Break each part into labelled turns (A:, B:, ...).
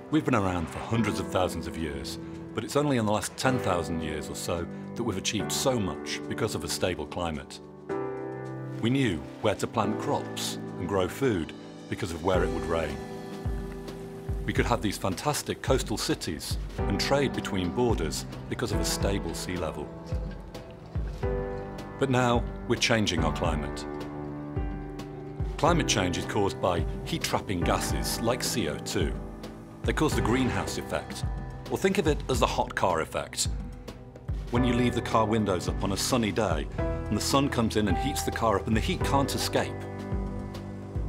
A: We've been around for hundreds of thousands of years, but it's only in the last 10,000 years or so that we've achieved so much because of a stable climate. We knew where to plant crops and grow food because of where it would rain. We could have these fantastic coastal cities and trade between borders because of a stable sea level. But now we're changing our climate. Climate change is caused by heat-trapping gases like CO2. They cause the greenhouse effect, or think of it as the hot car effect. When you leave the car windows up on a sunny day and the sun comes in and heats the car up and the heat can't escape.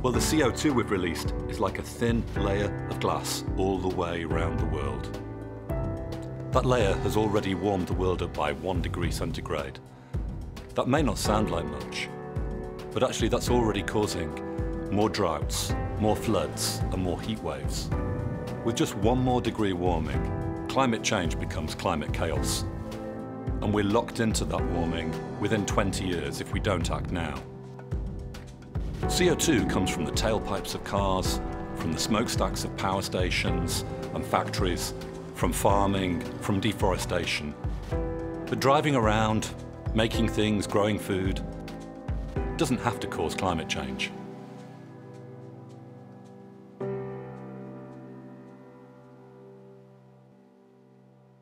A: Well, the CO2 we've released is like a thin layer of glass all the way around the world. That layer has already warmed the world up by 1 degree centigrade. That may not sound like much, but actually that's already causing more droughts, more floods and more heat waves. With just 1 more degree warming, climate change becomes climate chaos. And we're locked into that warming within 20 years if we don't act now. CO2 comes from the tailpipes of cars, from the smokestacks of power stations and factories, from farming, from deforestation. But driving around, making things, growing food, doesn't have to cause climate change.